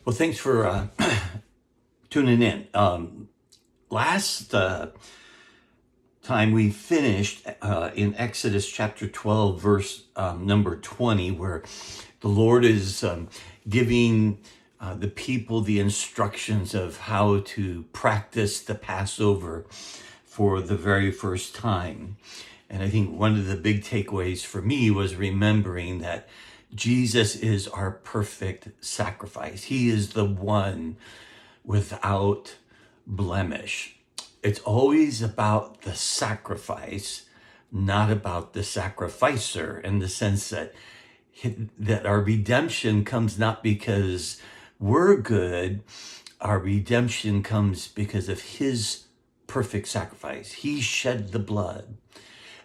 Well, thanks for tuning in. Last time we finished in Exodus chapter 12, verse number 20, where the Lord is giving the people the instructions of how to practice the Passover for the very first time. And I think one of the big takeaways for me was remembering that Jesus is our perfect sacrifice. He is the one without blemish. It's always about the sacrifice, not about the sacrificer, in the sense that our redemption comes not because we're good. Our redemption comes because of his perfect sacrifice. He shed the blood,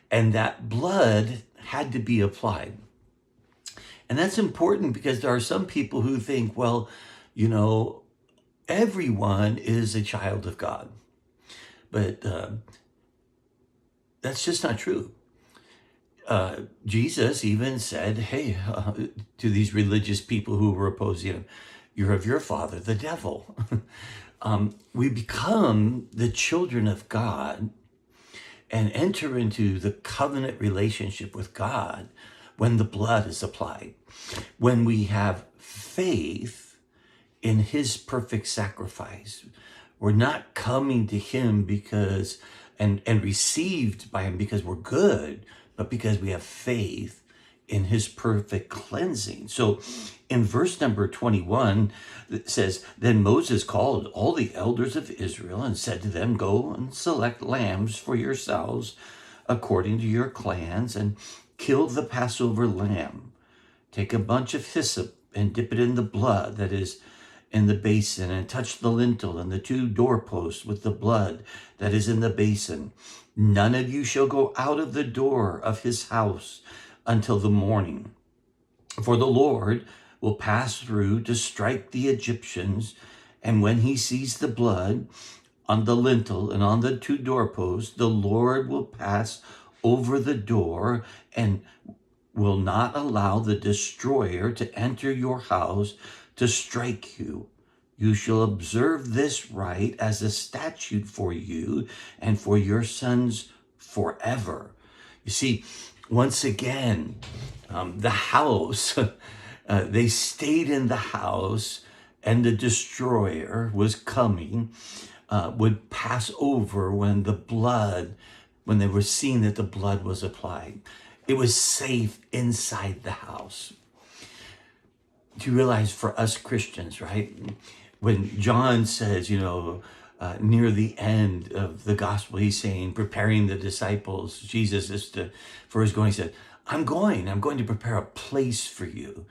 and that blood had to be applied. And that's important because there are some people who think, well, everyone is a child of God. But that's just not true. Jesus even said, hey, to these religious people who were opposing him, you're of your father, the devil. We become the children of God and enter into the covenant relationship with God when the blood is applied, when we have faith in his perfect sacrifice. We're not coming to him because and received by him because we're good, but because we have faith in his perfect cleansing. So in verse number 21, it says, then Moses called all the elders of Israel and said to them, go and select lambs for yourselves according to your clans and kill the Passover lamb. Take a bunch of hyssop and dip it in the blood that is in the basin, and touch the lintel and the two doorposts with the blood that is in the basin. None of you shall go out of the door of his house until the morning. For the Lord will pass through to strike the Egyptians, and when he sees the blood on the lintel and on the two doorposts, the Lord will pass over the door and will not allow the destroyer to enter your house to strike you. You shall observe this rite as a statute for you and for your sons forever. You see, once again, the house, they stayed in the house, and the destroyer was coming, would pass over when they were seeing that the blood was applied. It was safe inside the house. Do you realize for us Christians, right? When John says, near the end of the gospel, he's saying, preparing the disciples, Jesus for his going, he said, I'm going to prepare a place for you.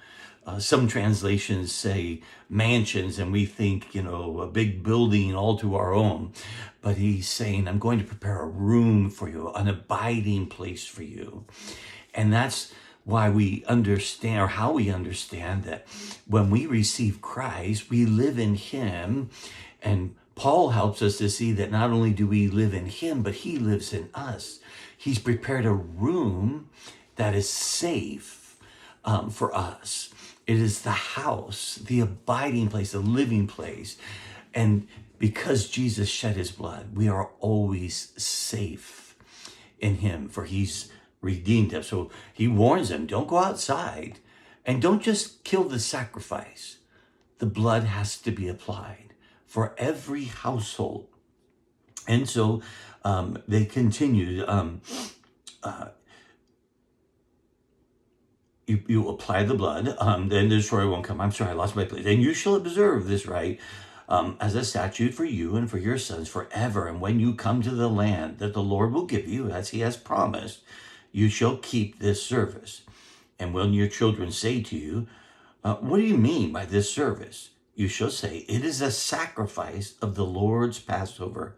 Some translations say mansions, and we think, a big building all to our own. But he's saying, I'm going to prepare a room for you, an abiding place for you. And that's why we understand, or how we understand, that when we receive Christ, we live in him. And Paul helps us to see that not only do we live in him, but he lives in us. He's prepared a room that is safe for us. It is the house, the abiding place, the living place. And because Jesus shed his blood, we are always safe in him, for he's redeemed us. So he warns them, don't go outside, and don't just kill the sacrifice. The blood has to be applied for every household. And so they continued, you apply the blood, then the destroyer won't come. I'm sorry, I lost my place. And you shall observe this rite as a statute for you and for your sons forever. And when you come to the land that the Lord will give you, as he has promised, you shall keep this service. And when your children say to you, what do you mean by this service? You shall say, it is a sacrifice of the Lord's Passover.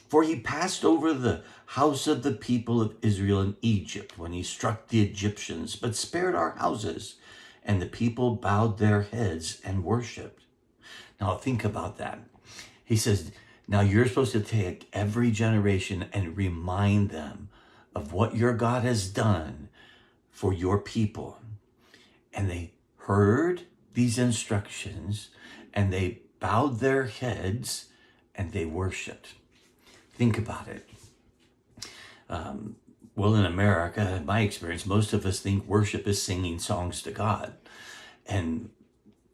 For he passed over the house of the people of Israel in Egypt when he struck the Egyptians, but spared our houses. And the people bowed their heads and worshiped. Now think about that. He says, now you're supposed to take every generation and remind them of what your God has done for your people. And they heard these instructions, and they bowed their heads and they worshiped. Think about it. Well, in America, in my experience, most of us think worship is singing songs to God. And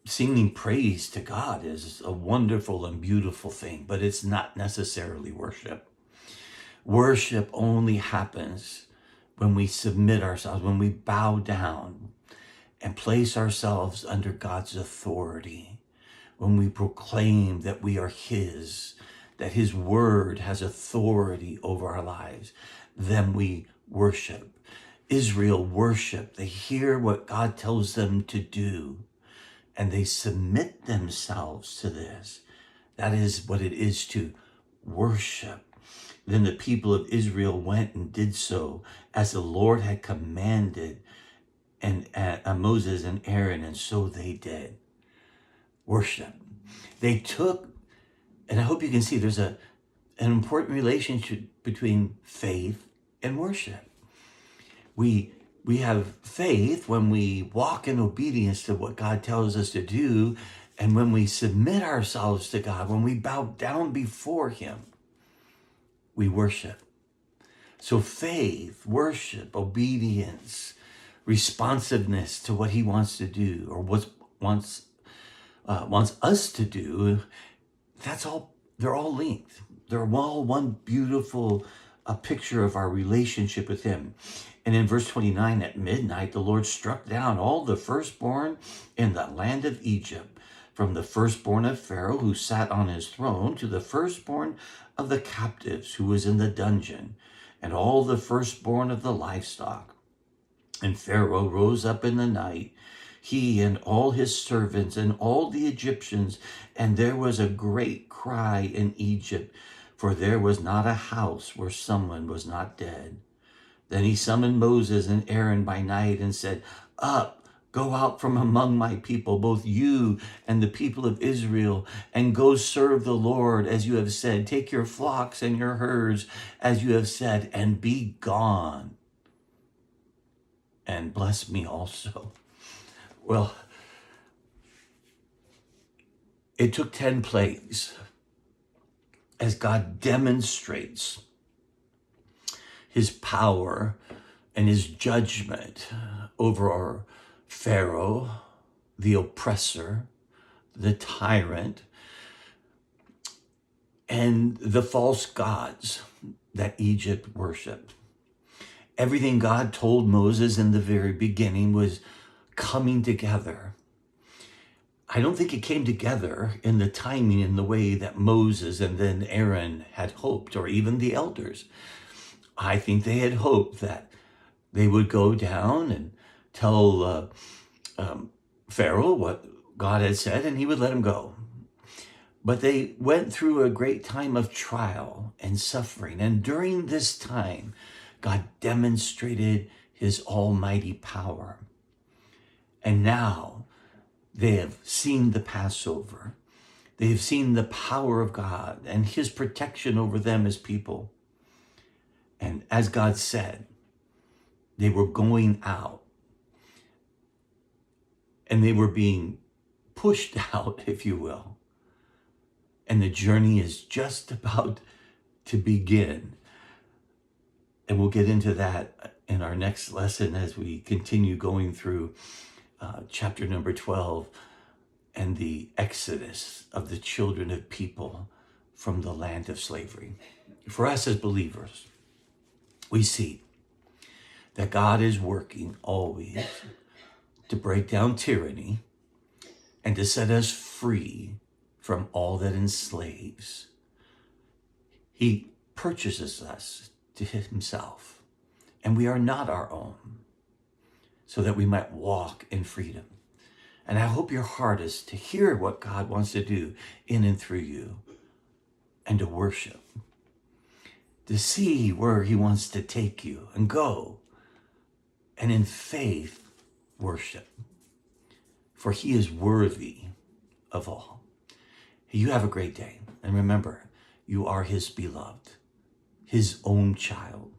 singing praise to God is a wonderful and beautiful thing, but it's not necessarily worship. Worship only happens when we submit ourselves, when we bow down and place ourselves under God's authority, when we proclaim that we are His, that His word has authority over our lives, then we worship. Israel worship. They hear what God tells them to do, and they submit themselves to this. That is what it is to worship. Then the people of Israel went and did so as the Lord had commanded and Moses and Aaron, and so they did. Worship. They took, and I hope you can see there's an important relationship between faith and worship. We have faith when we walk in obedience to what God tells us to do, and when we submit ourselves to God, when we bow down before Him, we worship. So faith, worship, obedience, responsiveness to what He wants to do, or wants us to do, that's all, they're all linked. They're all one beautiful picture of our relationship with Him. And in verse 29, at midnight, the Lord struck down all the firstborn in the land of Egypt, from the firstborn of Pharaoh who sat on his throne to the firstborn of the captives who was in the dungeon, and all the firstborn of the livestock. And Pharaoh rose up in the night, he and all his servants and all the Egyptians, and there was a great cry in Egypt, for there was not a house where someone was not dead. Then he summoned Moses and Aaron by night and said, "Up, go out from among my people, both you and the people of Israel, and go serve the Lord as you have said. Take your flocks and your herds as you have said, and be gone. And bless me also." Well, it took 10 plagues as God demonstrates His power and His judgment over our Pharaoh, the oppressor, the tyrant, and the false gods that Egypt worshiped. Everything God told Moses in the very beginning was coming together. I don't think it came together in the timing in the way that Moses and then Aaron had hoped, or even the elders. I think they had hoped that they would go down and tell Pharaoh what God had said, and he would let him go. But they went through a great time of trial and suffering. And during this time, God demonstrated His almighty power. And now they have seen the Passover. They have seen the power of God and His protection over them as people. And as God said, they were going out and they were being pushed out, if you will. And the journey is just about to begin. And we'll get into that in our next lesson as we continue going through chapter number 12 and the exodus of the children of people from the land of slavery. For us as believers, we see that God is working always to break down tyranny and to set us free from all that enslaves. He purchases us to Himself, and we are not our own, so that we might walk in freedom. And I hope your heart is to hear what God wants to do in and through you, and to worship, to see where He wants to take you and go, and in faith worship, for He is worthy of all. You have a great day, and remember, you are His beloved, His own child,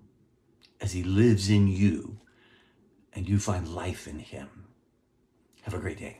as He lives in you and you find life in Him. Have a great day.